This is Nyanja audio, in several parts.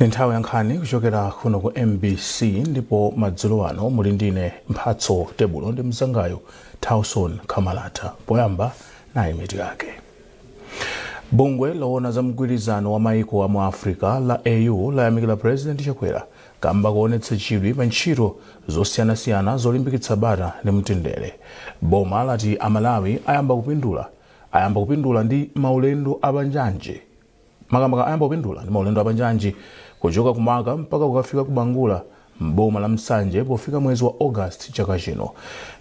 Nthawi yankhani kuchokera kuno ku MBC ndipo madzulo ano muli ndine Mphatso Tebulo ndi mzangayo Tauson Kamalatha. Poyamba nayi mitu yake. Bungwe loona za mgwirizano wa maiko wa mu Africa la AU layamikira President Chakwera kamba kuonetsa chidwi pa ntchito zosiyanasiyana zolimbikitsa bata ndi mtendere. Boma lati Amalawi ayamba kupindula ndi maulendo abanjanji. Ayamba kupindula ndi maulendo abanjanji kuchoka kumaka mpaka kukafika ku Bangula mboma la Msanje pofika mwezi wa August chaka chino.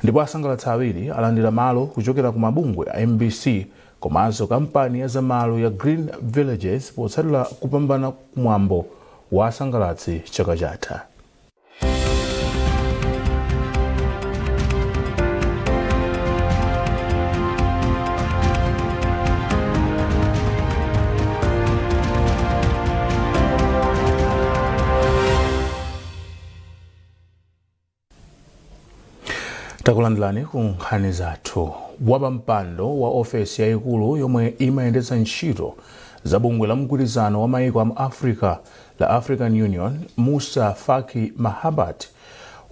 Ndipo asangalatsa awiri alandira malo kuchokera ku mabungwe a MBC komanso kampani ya zamalo ya Green Villages potsatira kupambana kumwambo wa asangalatsi chaka chatha. Takulandilani ku nkhani zathu. Wapampando wa ofesi yayikulu yomwe imayendetsa ntchito za bungwe la mgwirizano wa maiko a Africa la African Union, Musa Faki Mahamat,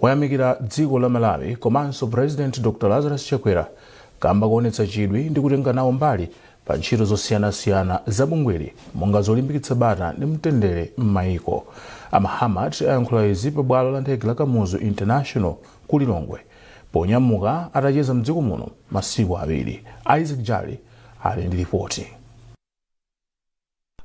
wayamikira dziko la Malawi komanso President Dr. Lazarus Chakwera kamba kuonetsa chidwi ndi kutenga nawo mbali pa ntchito zosiyanasiyana za bungweli monga zolimbikitsa bata ndi mtendere m'maiko. Mahamat ayankhula izi pa bwalo la ndege la Kamuzu International ku Lilongwe ponyamuka atacheza mdziko muno masiku awiri. Isaac Jali ali ndi ripoti.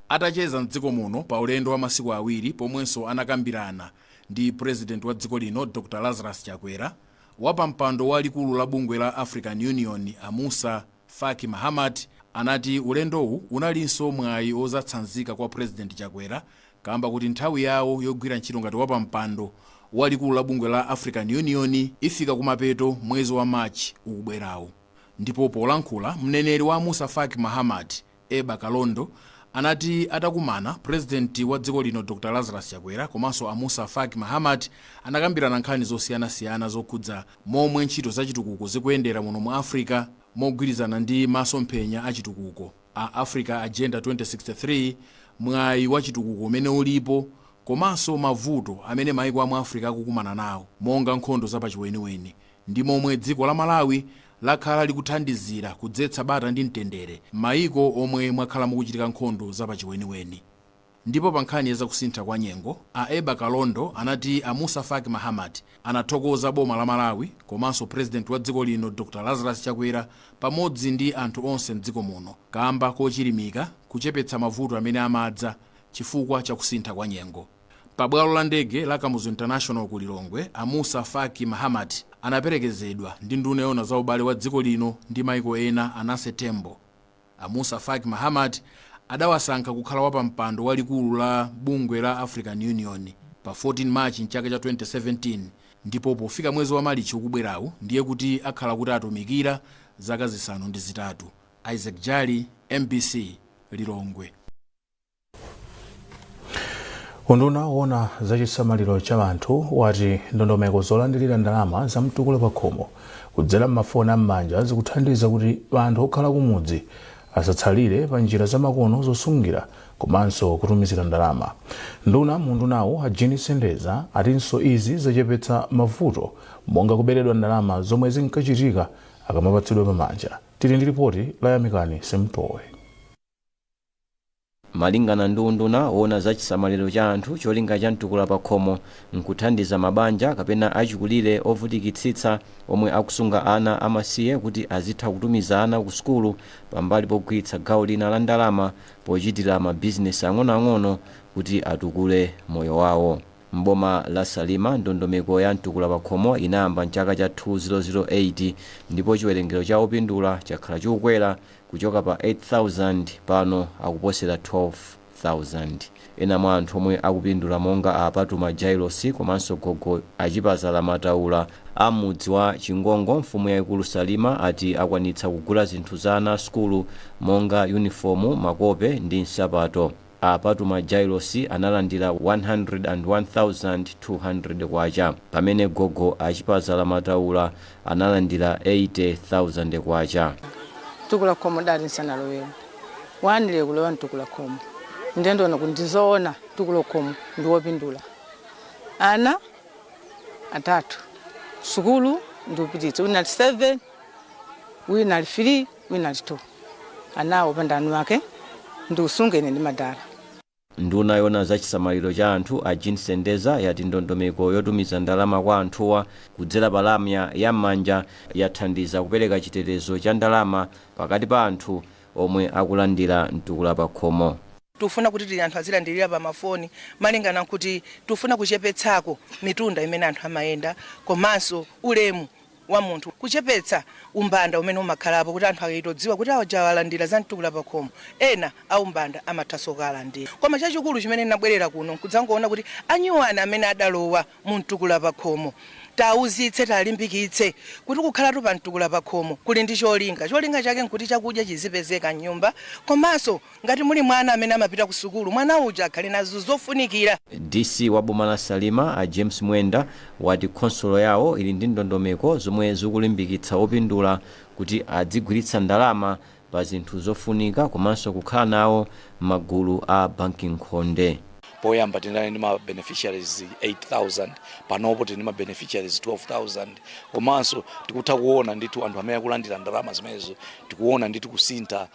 Atacheza mdziko muno pa ulendo wa masiku awiri pomwenso anakambirana ndi President wa dziko lino Dr. Lazarus Chakwera, wapampando wa likulu la bungwe la African Union Musa Faki Mahamat anati ulendowu unalinso mwayi ozatsanzika kwa President Chakwera kamba kuti nthawi yawo yogwira ntchito ngati wapampando wa likulu la bungwe la African Union ifika kumapeto mwezi wa March ukubwerawo. Ndipo polankhula mneneri wa Musa Faki Mahamat, Eba Kalondo, anati atakumana President wa dziko lino Dr. Lazarus Chakwera komanso Musa Faki Mahamat anakambirana nkhani zosiyanasiyana zokhudza momwe ntchito zachitukuko zikuyendera muno mu Africa mogwirizana ndi masomphenya achitukuko a Africa Agenda 2063, mwayi wa chitukuko umene ulipo komanso mavuto amene maiko a mu Africa akukumana nawo monga nkhondo zapachiweniweni ndi momwe dziko la Malawi lakhala likuthandizira kudzetsa bata ndi mtendere maiko omwe mwakhala mukuchitika nkhondo zapachiweniweni. Ndipo pa nkhani zakusintha kwa nyengo, Eba Kalondo anati Musa Faki Mahamat anathokoza boma la Malawi komanso President wa dziko lino Dr. Lazarus Chakwera pamodzi ndi anthu onse mdziko muno kamba kochirimika kuchepetsa mavuto amene amadza chifukwa cha kusintha kwa nyengo. Pa bwalo la ndege la Kamuzu International ku Lilongwe, Musa Faki Mahamat anaperekezedwa ndi nduna yoona za ubale wa dziko lino ndi maiko ena Anase Tembo. Musa Faki Mahamat adawasankha kukhala wapampando wa likulu la bungwe la African Union pa 14 March mchaka cha 2017 ndipo pofika mwezi wa Marichi ukubwerawo ndiye kuti akhala kuti atumikira zaka zisanu ndi zitatu. Isaac Jali, MBC, Lilongwe. Unduna woona za chisamaliro cha anthu wati ndondomeko zolandilira ndalama za mtukula pa khomo kudzera m'mafoni am'manja zikuthandiza kuti anthu okhala kumudzi asatsalire pa njira zamakono zosungira komanso kutumizira ndalama. Mundunawo Ajini Sendeza atinso izi zachepetsa mavuto monga kuberedwa ndalama zomwe zinkachitika akamapatsidwa pamanja. Tili ndi ripoti la Yamikani Semtowe. Malingana ndi unduna woona za chisamaliro cha anthu, cholinga cha mtukula pa khomo nkuthandiza mabanja kapena achikulire ovutikitsitsa omwe akusunga ana amasiye kuti azitha kutumiza ana ku sukulu pambali pogwiritsa gawo lina la ndalama pochitira mabizinesi ang'onoang'ono kuti atukule moyo wawo. Mboma la Salima ndondomeko ya mtukula pa khomo inayamba mchaka cha 2008 ndipo chiwerengero cha opindula chakhala chikukwera kuchoka pa 8,000 pano akuposera 12,000. Ena mwa anthu omwe akupindula monga Apatuma Jailosi komanso gogo Achipazala Mataula amudzi wa Chingongo mfumu yayikulu Salima ati akwanitsa kugula zinthu za ana sukulu monga uniformu, makope ndi nsapato. Apatuma Jailosi analandira 101,200 kwacha pamene gogo Achipazala Mataula analandira 80,000 kwacha. Tukula khomo dali nsana lowe wanile kulewa ntukula khomo ndendo nakundizoona mtukulo khomo ndiwopindula ana atatu sukulu ndiupititse wina ali 7 wina ali 3 wina ali 2 anawo pandani wake ndiusungene ndi madala. Nduna yona za chisamaliro cha anthu a Jean Sendeza yati ndondomeko yotumiza ndalama kwa anthuwa kudzera palamya ya m'manja yathandiza kupereka chitetezo cha ndalama pakati pa anthu omwe akulandira mtukula pa khomo. Tufuna kuti tili anthu azilandirira pa mafoni malingana kuti tufuna kuchepetsako mitunda imene anthu amayenda komanso ulemu wa munthu kuchepetsa umbanda umene umakhalapo kuti anthu akaitodziwa kuti awalandira za mtukula pa khomo ena aumbanda amathaso kalandira. Koma chachikulu chimene ndinabwerera kuno kudzangoona kuti anyuwana amene adalowa mu mtukula pa khomo tauzitse talimbikitse kuti kukhala pa mtukula pa khomo kuli ndi cholinga chake nkuti chakudya chizipezeka nyumba komanso ngati muli mwana amene amapita ku sukulu mwana uja akhale nazo zofunikira. DC wa boma la Salima a James Mwenda wati khonsolo yawo ili ndi ndondomeko zomwe zikulimbikitsa opindula kuti adzigwiritsa ndalama pa zinthu zofunika komanso kukhala nawo magulu a banking khonde. Poyamba tinali ndi ma beneficiaries 8,000 panopo tili ndi ma beneficiaries 12,000 komanso tikutha kuona ndithu anthu amene akulandira ndalama zimenezo tikuona ndithu kusintha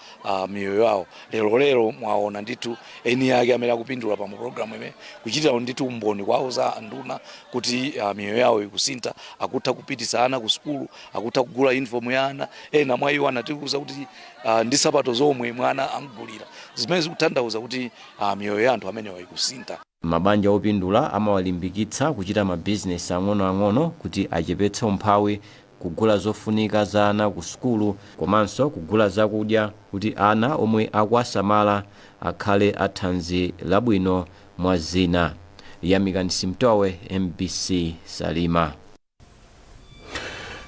miyoyo yawo. Lero mwaona ndithu eni yake amene akupindula pa program imene kuchitira ndithu umboni kwawo za nduna kuti miyoyo yawo ikusintha, akutha kupitisa ana ku sukulu, akutha kugula uniform ya ana, ena mwa iwo anatikuza kuti ndi sapato zomwe mwana angulira zimene zikutanthauza kuti miyoyo ya anthu amene ikusinta. Mabanja opindula amawalimbikitsa kuchita mabizinesi ang'ono kuti achepetse umphawi, kugula zofunika za ana ku sukulu komanso kugula zakudya kuti ana omwe akuwasamala akhale athanzi labwino mwa zina. Yamikani Simtowe, MBC Salima.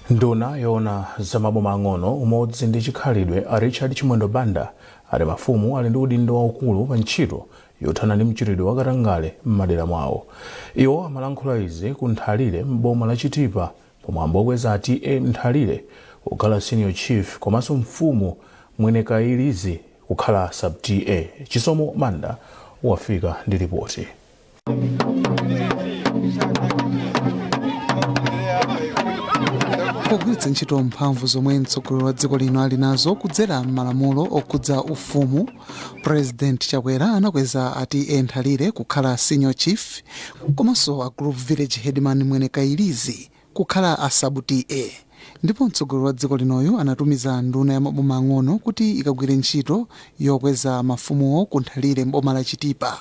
Nduna yona za maboma ang'ono umodzi ndi chikhalidwe a Richard Chimwendo Banda ali mafumu ali ndi udindo waukulu pa ntchito yothana ndi mchitidwe wa katangale m'madera mwawo. Iwo amalankhula izi ku Nthalire m'boma la Chitipa pomwambo okweza ati Nthalire kukhala senior chief komanso mfumu mwene kailizi kukhala sub TA. Chisomo Manda wafika ndi ripoti. Pogwiritsa ntchito mphamvu zomwe mtsogoleri wa dziko lino ali nazo kudzera m'malamulo okudza ufumu, President Chakwera anakweza ati Nthalire kukhala senior chief komanso a group village headman mwene kailizi kukhala a sub TA. Ndipo mtsogoleri wa dziko linoyo anatumiza nduna ya maboma ang'ono kuti ikagwire ntchito yokweza mafumuwo ku Nthalire m'boma la Chitipa.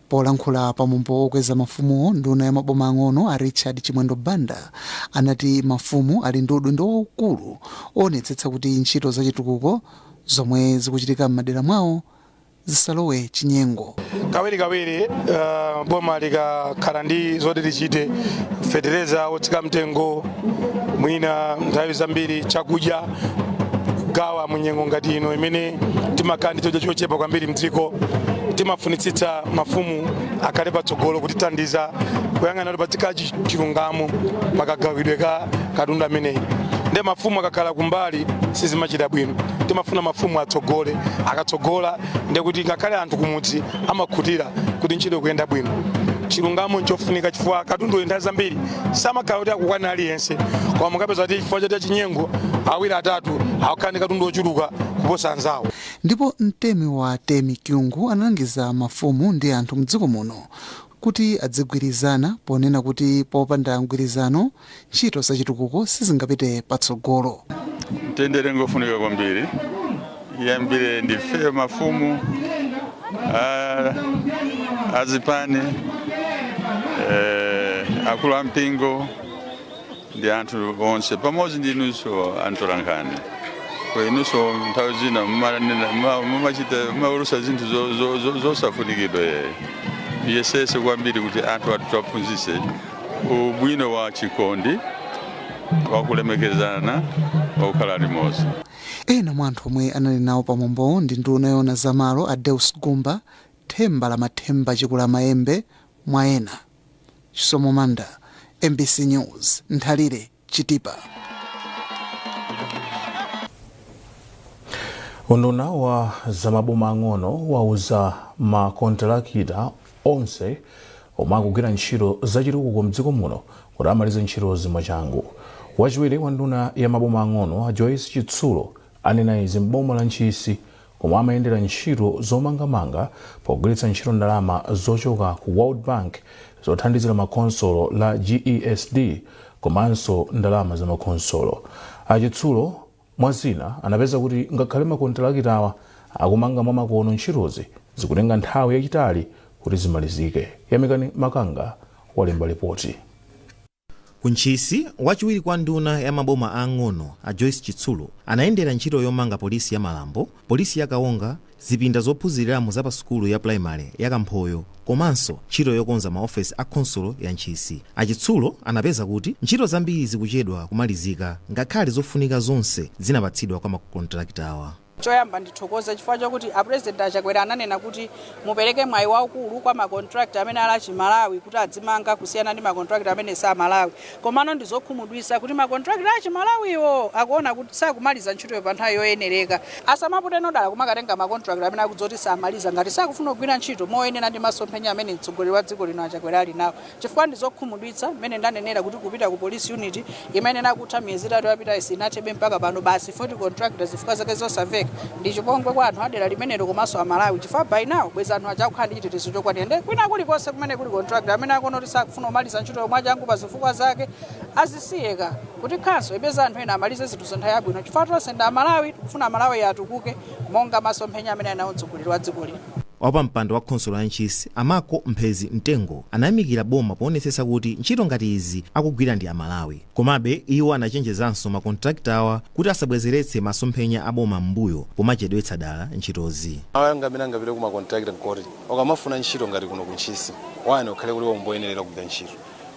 Polankhula pamwambo okweza mafumuwo, nduna ya maboma ang'ono a Richard Chimwendo Banda anati mafumu ali ndi udindo waukulu oonetsetsa kuti ntchito zachitukuko zomwe zikuchitika m'madera mwawo zisalowe chinyengo. Kawiri boma likakhala ndi zoti tichite fetereza otsika mtengo mwina nthawi zambiri chakudya gawa munyengo ngati ino imene timakhala ndi chakudya chochepa kwambiri mdziko, timafunitsitsa mafumu akhale patsogolo kutithandiza kuyang'ana kuti patsika chilungamo pakagawidwe ka katundu ameneyi. Nde mafumu akakhala kumbali sizimachita bwino, timafuna mafumu atsogole, akatsogola nde kuti ngakhale anthu kumudzi amakhutira kuti ntchito kuyenda bwino. Chilungamo nchofunika chifukwa katundu nthawi zambiri samakhala kuti akukwana aliyense, koma mukapeza kuti chifukwa cha chinyenge awiri atatu akukhala ndi katundu ochuluka kuposa anzawo. Ndipo mtemi wa Temi Kyungu analangiza mafumu ndi anthu mdziko muno kuti adzigwirizana ponena kuti popanda mgwirizano ntchito zachitukuko sizingapite patsogolo. Mtendere ngofunika kwambiri, yambire ndife mafumu azipani akulu ampingo ndi anthu onse pamodzi ndi inunso antolankhani. Kwa inunso nthawi zina mumaulusa zinthu zosafunikidwa yesese kwambiri kuti anthu atiphunzitse ubwino wa chikondi, wakulemekezana, wakukhala limodzi. Ena mwa anthu omwe anali nawo pamwambo ndi nduna yona zamalo a Deus Gumba, Themba la Mathemba Chikula Maembe mwa ena. Chisomo Manda, MBC News, Nthalire, Chitipa. Unduna wa zamaboma ang'ono wauza makontrakita onse omwe akugwira ntchito zachitukuko mdziko muno kuti amalize ntchitozi mwachangu. Wachiwiri wa nduna ya maboma ang'ono a Joyce Chitsulo anena izi m'boma la Ntchisi komwe amayendera ntchito zomangamanga pogwiritsa ntchito ndalama zochoka ku World Bank zothandizira makonsolo la GESD komanso ndalama za makonsolo. Achitsulo mwazina anapeza kuti ngakhale makontrakitawa akumanga mwa makono ntchitozi zikutenga nthawi yachitali kuti zimalizike. Yamikani Makanga walemba ripoti. Kuntchisi wachiwiri kwa nduna ya maboma ang'ono a Joyce Chitsulo anayendera ntchito yomanga polisi ya Malambo, polisi ya Kaonga, zipinda zophunziramo za pa sukulu ya primary ya Kamphoyo komanso ntchito yokonza maofesi a konsolo ya Ntchisi. Achitsulo anapeza kuti ntchito zambiri zikuchedwa kumalizika ngakhale zofunika zonse zinapatsidwa kwa makontrakitawa. Choyamba ndithokoza chifukwa chokuti President Chakwera ananena kuti mupereke mwayi waukulu kwa makontrakt amene ali achimalawi kuti adzimanga kusiyana ndi makontrakt amene sa Malawi. Komano ndizokhumudwisa kuti makontrakt achimalawiwo akuona kuti sakumaliza ntchito pa nthawi yoyenereka. Asamapute nodala kumakatenga makontrakt amene akudzoti samaliza ngati sakufuna kugwira ntchito moyenera ndi masomphenya amene mtsogoleri wa dziko lino Chakwera ali nawo. Chifukwa ndizokhumudwitsa mmene ndanenera kuti kupita ku police unit imene nakutha miyezi itatu yapita isinathebe mpaka pano basi 40 contractors zifika zake zosamveka. Ndi chipongwe kwa anthu adera limenelo komanso Amalawi chifukwa by now bweza anthu achakukhala ndi chitetezo chokwanira kwina kulikonse kumene kuli contract amene akuona kuti sakufuna kumaliza ntchito yomwe achangu pa zifukwa zake azisiyeka kuti khanso ipeza anthu ena amalize zinthu za nthawi yabwino chifukwa tonse ndi Amalawi tikufuna Amalawi atukuke monga masomphenya amene anawo mtsogoleri wa dziko lino. Wapa mpando wa konsolo ya Ntchisi Amako Mphezi Mtengo anayamikira boma poonetsetsa kuti ntchito ngati izi akugwira ndi Amalawi. Komabe iwo anachenjezanso makontraktawa kuti asabwezeretse masomphenya a boma m'mbuyo pomachedwetsa dala ntchitozi. Angapite ku makontrakta nkoti okamafuna ntchito ngati kuno ku Ntchisi wani ukhale kuti womboyenerera kugwira ntchito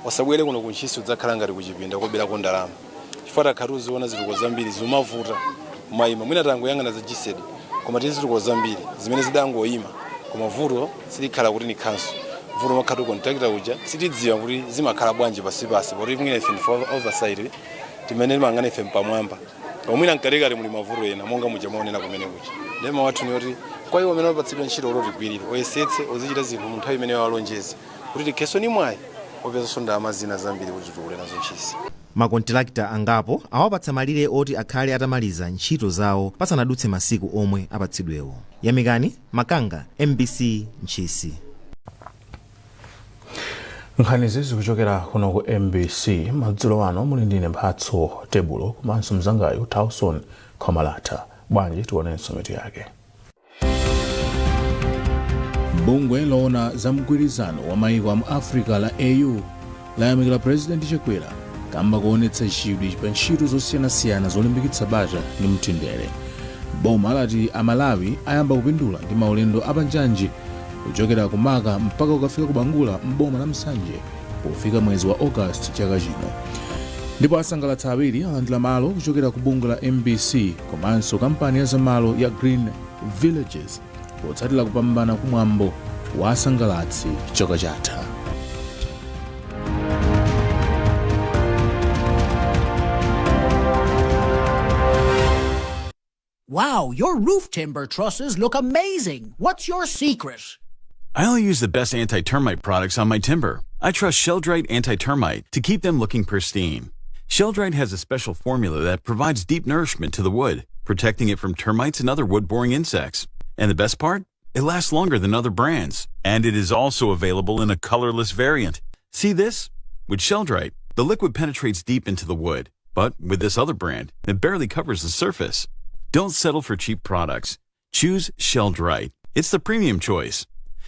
osabwere kuno ku Ntchisi udzakhala ngati kuchipinda kobera ndalama chifukwa takhala ziona zituko zambiri zimavuta mayima mwina tangoyang'ana za GSD koma tizituko zambiri zimene zidangoyima koma vuto silikhala kuti ni khanso vuto makhatu kontrakta uja sitidziwa kuti zimakhala bwanji pasipasi poti mwina ife ndi oversight timene mangane ife mpamwamba omwina nkalekale muli mavuto ena monga muja maonena kumene kuja ndema wathu ni kuti kwa iwo amene wapatsidwa ntchito oloti gwirira oyesetse ozichita zinthu mu nthawi imene walonjeza kuti tikheso ni mwayi opezanso ndalama zina zambiri kuti titukule nazo Ntchisi. Makontrakta angapo awapatsa malire oti akhale atamaliza ntchito zawo pasanadutse masiku omwe apatsidwewo. Yamikani Makanga, MBC Ntchisi. Nkhanizi zikuchokera kuno ku MBC madzulo ano muli ndine Mphatso Tebulo komanso mzangayo Tauson Khomalata. Bwanji tionenso mitu yake. Bungwe loona za mgwirizano wa mayiko mu Africa la AU layamikira President Chakwera kamba kuonetsa chidwi pa ntchito zosiyanasiyana zolimbikitsa bata ndi mtendere. Boma lati Amalawi ayamba kupindula ndi maulendo apanjanji kuchokera kumaka mpaka ukafika kubangula m'boma la Msanje pofika mwezi wa August chaka chino. Ndipo asangalatsa awiri alandira malo kuchokera ku bungwe la MBC komanso kampani ya zamalo ya Green Villages potsatira kupambana kumwambo wa asangalatsi chaka chatha. Wow, your roof timber trusses look amazing. What's your secret? I only use the best anti-termite products on my timber. I trust Sheldrite Anti-Termite to keep them looking pristine. Sheldrite has a special formula that provides deep nourishment to the wood, protecting it from termites and other wood-boring insects. And the best part? It lasts longer than other brands. And it is also available in a colorless variant. See this? With Sheldrite, the liquid penetrates deep into the wood. But with this other brand, it barely covers the surface. Don't settle for cheap products. Choose Sheldrite. It's the premium choice.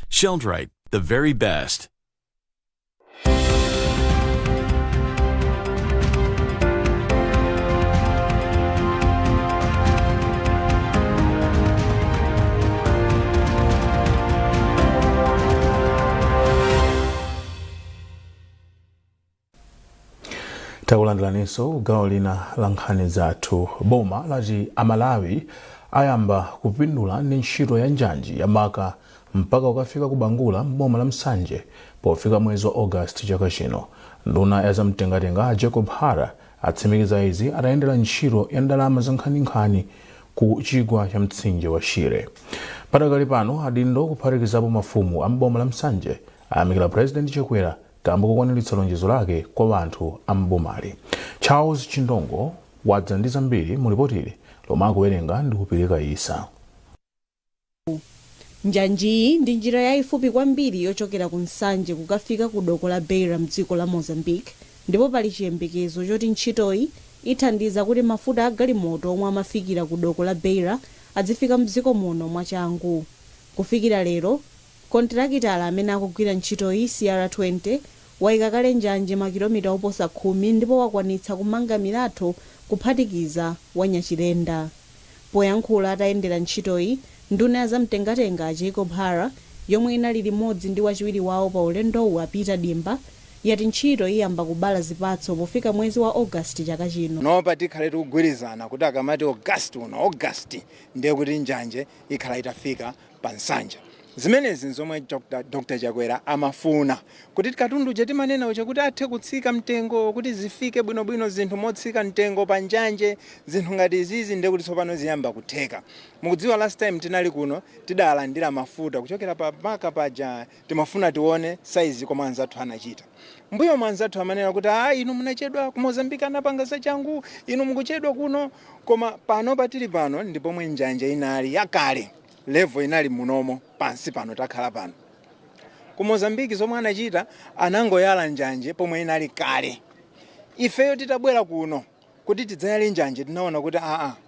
Sheldrite, the very best. Takulandilaninso gawo lina la nkhani zathu. Boma lati Amalawi ayamba kupindula ndi ntchito ya njanji ya maka mpaka ukafika kubangula m'boma la Msanje pofika mwezi wa August chaka chino. Nduna ya zamtengatenga Jacob Hara atsimikiza izi atayendera ntchito ya ndalama za nkhaninkhani ku chigwa cha mtsinje wa Shire. Padakali pano adindo kuphatikizapo mafumu amboma la Msanje ayamikira President Chakwera kamba kukwaniritsa lonjezo lake kwa anthu ambomali. Charles Chindongo wadza ndi zambiri mu ripoti lomwe akuwerenga ndi kupirika Isa. Njanji ndi njira yayifupi kwambiri yochokera ku Msanje kukafika ku doko la Beira mdziko la Mozambique, ndipo pali chiyembekezo choti ntchitoyi ithandiza kuti mafuta a galimoto omwe amafikira ku doko la Beira adzifika mdziko muno mwachangu. Kufikira lero, kontrakitala amene akugwira ntchitoyi CR20 wayika kale njanje makilomita oposa 10 ndipo wakwanitsa kumanga milatho kuphatikiza Wanyachilenda. Poyankhula atayendera ntchitoyi, nduna ya zamtengatenga Jacob Hara, yomwe inali limodzi ndi wachiwiri wawo pa ulendowu Peter Dimba, yati ntchito iyamba kubala zipatso pofika mwezi wa August chaka chino. Nopa tikhale tikugwirizana kuti akamati August ndiye kuti njanje ikhala itafika pa Nsanja. Zimenezi nzomwe Dr. Chakwera amafuna kuti katundu chetimanena uche kuti athe kutsika mtengo, kuti zifike bwinobwino zinthu motsika mtengo pa njanje, zinthu ngati izizi ndiye kuti tsopano ziyamba kutheka. Mukudziwa last time tinali kuno tidalandira mafuta kuchokera pa maka paja, timafuna tione size koma anzathu anachita. Mbuyo mwanzathu amanena kuti inu munachedwa ku Mozambique anapanga zachangu, inu mukuchedwa kuno, koma pano patili pano ndipo mwe njanje inali yakale. Level inali munomo pansi pano takhala pano. Ku Mozambique zomwe anachita anangoyala njanje pomwe inali kale. Ifeyo titabwera kuno kuti tidzayale njanje tinaona kuti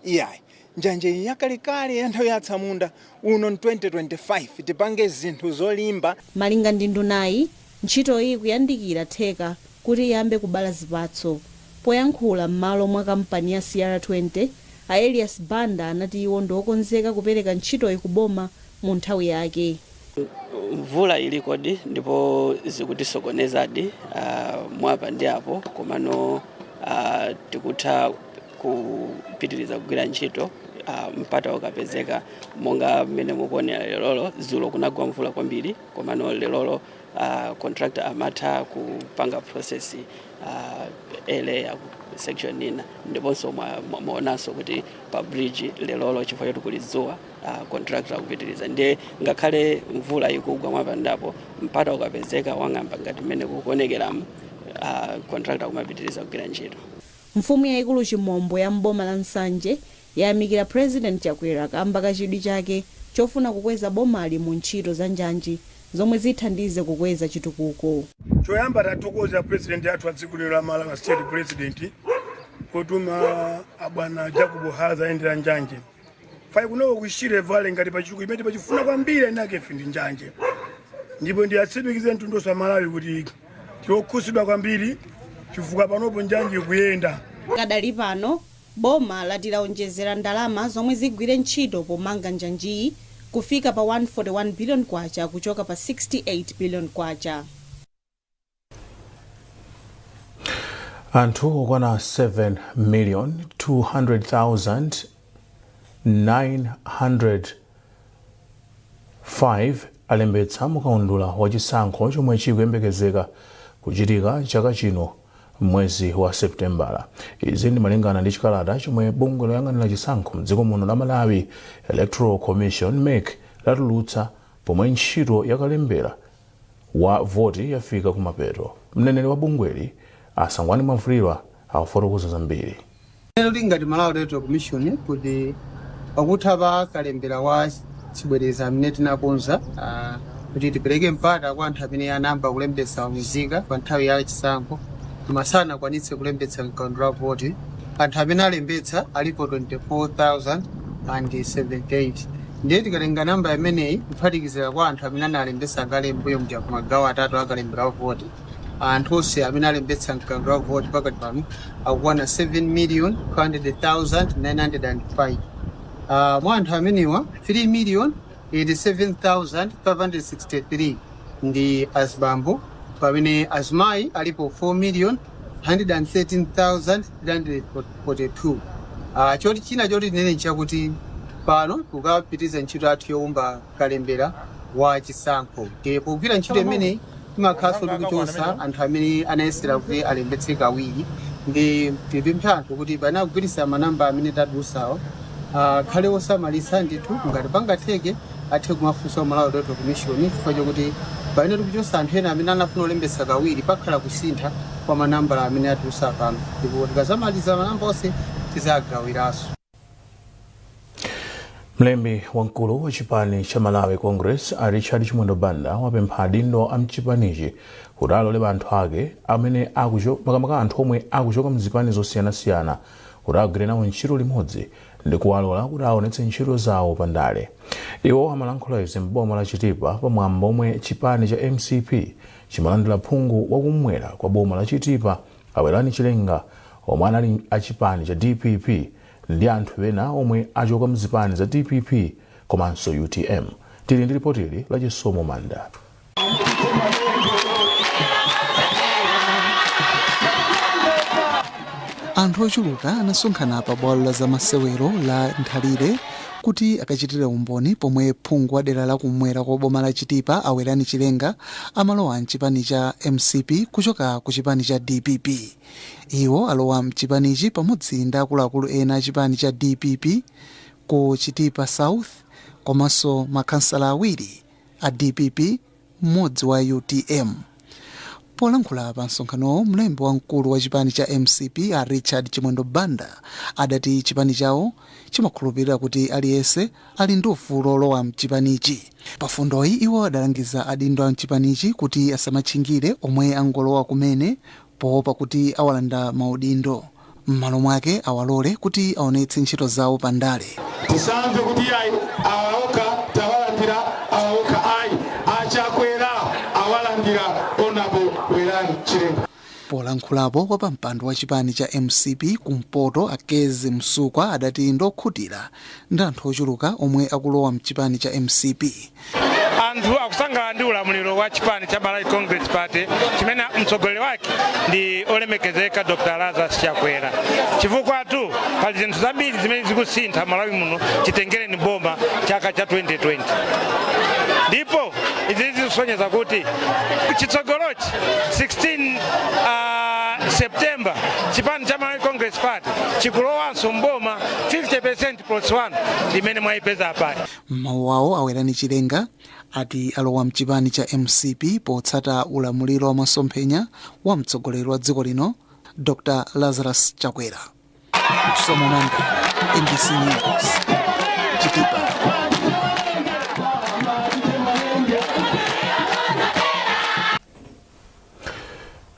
iyayi njanje yakale kale yanthawi yatsamunda uno 2025 tipange zinthu zolimba. Malinga ndi ndunayi, ntchito iyi kuyandikira theka kuti iyambe kubala zipatso. Poyankhula m'malo mwa kampani ya CR20, Elias Banda anati iwo ndokonzeka kupereka ntchitoyi kuboma mu nthawi yake. Mvula ilikodi ndipo zikutisokonezadi mwapa ndi apo, komano tikutha kupitiriza kugwira ntchito mpata ukapezeka monga mmene mukuonera lero. Zulo kunagwa mvula kwambiri, komano lero contractor amatha kupanga process ele ya section ina, ndiponso mwaonanso kuti pa bridge lero chifukwa choti kulizuwa contractor akupitiriza. Ndiye ngakhale mvula ikugwa mwapa ndapo mpata ukapezeka wang'amba ngati mmene kukuonekeramu, contractor kumapitiriza kugwira ntchito. Mfumu yayikulu Chimombo ya mboma la Nsanje yayamikira President Chakwera kamba kachidwi chake chofuna kukweza bomali mu ntchito za njanji zomwe zithandize kukweza chitukuko. Choyamba tatokoza President athu adziko la Malawi State President kutuma abwana Jacob Hara ayendera njanje. Fai kuno kushire vale ngati pachiku imene pachifuna kwambiri inake ndi njanje. Ndipo ndi atsimikize mtundu wa Malawi kuti tiokusidwa kwambiri chifukwa panopo njanje kuyenda. Kadali pano boma latilaonjezera ndalama zomwe zigwire ntchito pomanga njanjiyi kufika pa 141 billion kwacha kuchoka pa 68 billion kwacha. Anthu okwana 7,200,905 alembetsa mukaundula wachisankho chomwe chikuyembekezeka kuchitika chaka chino mwezi wa Septembala. Izi ndi malingana ndi chikalata chomwe bungwe loyang'anira chisankho mdziko muno la Malawi Electoral Commission MEC latulutsa pomwe ntchito yakalembera wa voti yafika kumapeto. Mneneri wa bungweli Asangwani Mavulirwa akufotokoza zambiri. Ngati Malawi Electoral Commission kuti pakutha kalembera wa chibwereza amene tinakonza kuti tipereke mpata kwa anthu amene anamba kulembetsa muzika pa nthawi ya chisankho masana kwanitse kulembetsa mkaundula voti. Anthu amene alembetsa alipo 24,078. Ndiye tikatenga namba imeneyi kuphatikizira kwa anthu amene analembetsa kale mbuyo mja kumagawo atatu akalembera voti, anthu onse amene alembetsa mkaundula voti pakati pano akukwana 7,400,905. Mwa anthu amenewa 3,087,563 ndi azibambo, pamene azimayi alipo 4,113,342. Choti china choti tinene chakuti pano kukapitiza ntchito athu yowumba kalembera wa chisankho. Pogwira ntchito imeneyi timakhaso tikuchotsa anthu amene anayesera kuti alembetse kawiri. Ndi tipempha anthu kuti panakugwiritsa manamba amene tadutsawo khale osamalisa ndithu ngati pangatheke athe kumafunsa Malawi Electoral Commission chifukwa chokuti pamene tikuchosa anthu ena amene anafuna olembesa kawiri pakhala kusintha kwa manambala amene atiusa pano ndipo tikazamaliza manamba onse tizagawiranso. Mlembi wamkulu wa chipani cha Malawi Congress Richard Chimwendo Banda wapempha adindo a mchipanichi kuti alole anthu ake amene makamaka anthu omwe akuchoka mzipani zosiyanasiyana kuti agwire nawo ntchito limodzi ndi kuwalola kuti aonetse ntchito zawo pandale. Iwo amalankhula izi m'boma la Chitipa pamwambo omwe chipani cha MCP chimalandira phungu wakumwera kwa boma la Chitipa Awelani Chilenga omwe anali a chipani cha DPP ndi anthu ena omwe achoka mzipani za DPP komanso UTM. Tili ndi ripoti la Chisomo Manda. Anthu ochuluka anasonkhana pa bwalo la zamasewero la Nthalire kuti akachitire umboni pomwe phungu wa dera la kumwera kwa boma la Chitipa Awelani Chilenga amalowa mchipani cha MCP kuchoka ku chipani cha DPP. Iwo alowa mchipanichi pamodzi ndi akuluakulu ena chipani cha DPP ku Chitipa South komanso makhansala awiri a DPP mmodzi wa UTM. Polankhula pa msonkhanowo mlembi wamkulu wa chipani cha MCP a Richard Chimwendo Banda adati chipani chawo chimakhulupirira kuti aliyense ali ndi ufulu olowa mchipanichi. Pafundoyi iwo adalangiza adindo a mchipanichi kuti asamatchingire omwe angolowa kumene poopa kuti awalanda maudindo. M'malo mwake awalole kuti aonetse ntchito zawo pandale. Tisamve kuti ayi awaoka tawalandira awaoka ayi achakwera awalandira onabo Awelani Chilenga. Polankhulapo kwa pampando wa chipani cha MCP kumpoto Akeze Msukwa adati ndokhutira ndi anthu ochuluka omwe akulowa mchipani cha MCP. Anthu akusangala ndi ulamuliro wa chipani cha Malawi Congress Party chimene mtsogoleri wake ndi olemekezeka Dr. Lazarus Chakwera. Chifukwa tu pali zinthu zambiri zimene zikusintha Malawi muno chitengereni boma chaka cha 2020. Ndipo izi zisonyeza kuti chitsogolochi 16 September chipani cha Malawi Congress Party chikulowanso mboma 50%+1 limene mwaipeza apani. Mawu awo Awelani Chilenga ati alowa mchipani cha MCP potsata ulamuliro wa masomphenya wa mtsogoleri wa dziko lino Dr. Lazarus Chakwera. Chisomo Manda, NBC News, Chitipa.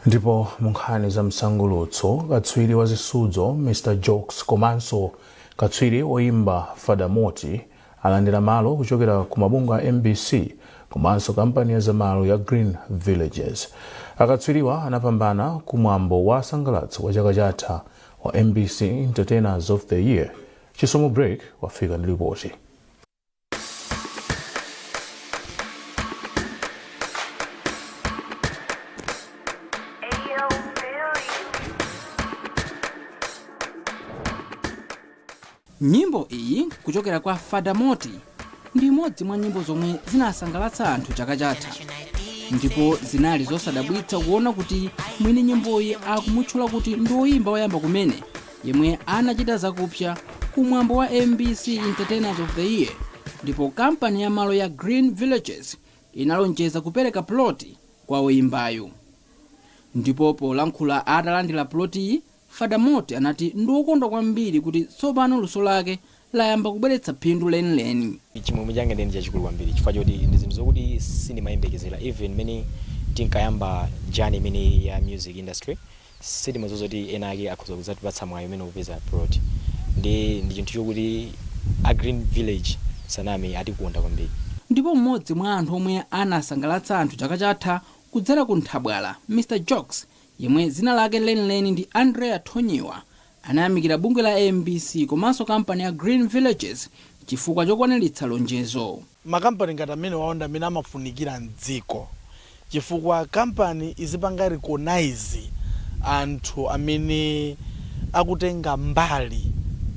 Ndipo munkhani za msangulutso katswiri wa zisudzo Mr. Jokes komanso katswiri oimba Fada Moti alandira malo kuchokera ku mabungwe a MBC komanso kampani ya zamalo ya Green Villages. Akatswiriwa anapambana kumwambo wa sangalatso wa chaka chatha wa MBC Entertainers of the Year. Chisomo Break wafika ndi ripoti. Nyimbo iyi kuchokera kwa Fada Moti ndi imodzi mwa nyimbo zomwe zinasangalatsa anthu chaka chatha. Ndipo zinali zosadabwitsa kuona kuti mwini nyimboyi akumutchula kuti ndi woimba woyamba kumene yemwe anachita zakupsa kumwambo wa MBC Entertainers of the Year. Ndipo kampani ya malo ya Green Villages inalonjeza kupereka ploti kwa woimbayo. Ndipo polankhula atalandira ploti, Fada Moti anati ndokondwa kwambiri kuti tsopano luso lake layamba kubweretsa phindu lenileni. Chimwemwe change ndi chachikulu kwambiri chifukwa choti ndi zinthu zokuti sindimayembekezera even mene tinkayamba journey imene ya music industry sitimadziwa zoti ena ake akhoza kuzatipatsa mwayi umene upeza plot ndi chinthu chokuti a Green Village sanami atikonda kwambiri. Ndipo mmodzi mwa anthu omwe anasangalatsa anthu chaka chatha kudzera ku Nthabwala Mr. Jokes yemwe zina lake lenileni ndi Andrea Tonyiwa anayamikira bungwe la MBC komanso kampani ya Green Villages chifukwa chokwaniritsa lonjezo. Makampani ngati amene waonda amene amafunikira mdziko chifukwa kampani izipanga recognize anthu amene akutenga mbali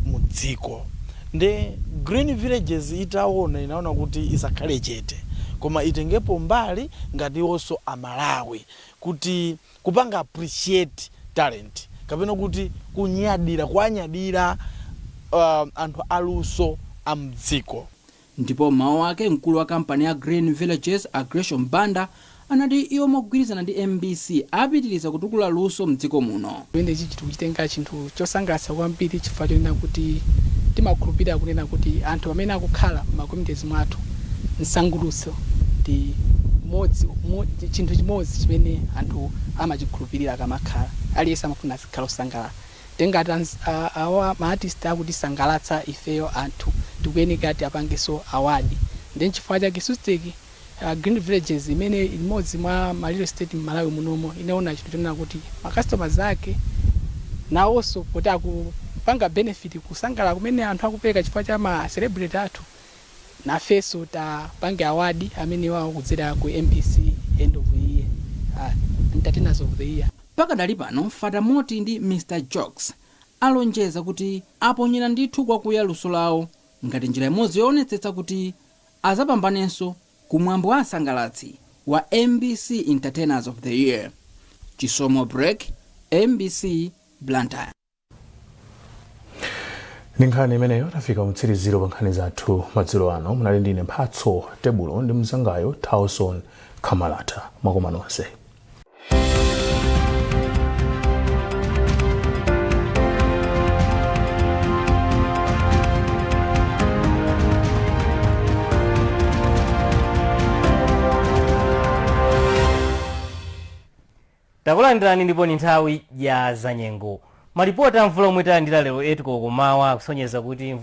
mu dziko. Nde Green Villages itaona inaona kuti isakhale chete koma itengepo mbali ngati onso Amalawi kuti kupanga appreciate talent kapena kuti kunyadira kwanyadira anthu aluso amdziko. Ndipo mawu ake mkulu wa kampani ya Green Villages Aggression Banda anati iwo mogwirizana ndi MBC apitiriza kutukula luso mdziko muno. Ine chichi tikuchitenga chinthu chosangalatsa kwambiri chifukwa chonena kuti timakhulupirira kunena kuti anthu amene akukhala m'makomitizi mwathu msangulutso ndi chinthu chimodzi chimene anthu amachikhulupirira akamakhala aliyense amafuna azikhala osangalala. Tengati awa ma-artist akutisangalatsa ifeyo anthu tikuyeneka ati apangeso awadi. Then chifukwa chake Susteki Green Villages imene imodzi mwa real estate m'Malawi munomo inaona chinthu chonena kuti ma-customers ake nawonso kuti akupanga benefit kusangala kumene anthu akupereka chifukwa cha ma-celebrity athu. Nafenso tapange awadi amene wawo kudzera ku MBC end of the year, entertainers of the year. Pakadali pano Fadamoti ndi Mr Jokes alonjeza kuti aponyera ndithu kwakuya luso lawo ngati njira imodzi yoonetsetsa kuti azapambanenso kumwambo wa asangalatsi wa MBC Entertainers of the Year. Chisomo Break, MBC Blantyre. Ndi nkhani imeneyo tafika mtsiriziro pa nkhani zathu madzulo ano. Munali ndine Mphatso Tebulo ndi mzangayo Tauson Kamalata. Mwakoma nonse. Takulandirani ndipo ni nthawi ya zanyengo. Malipoti a mvula omwe talandira lero 8 kokomawa kusonyeza kuti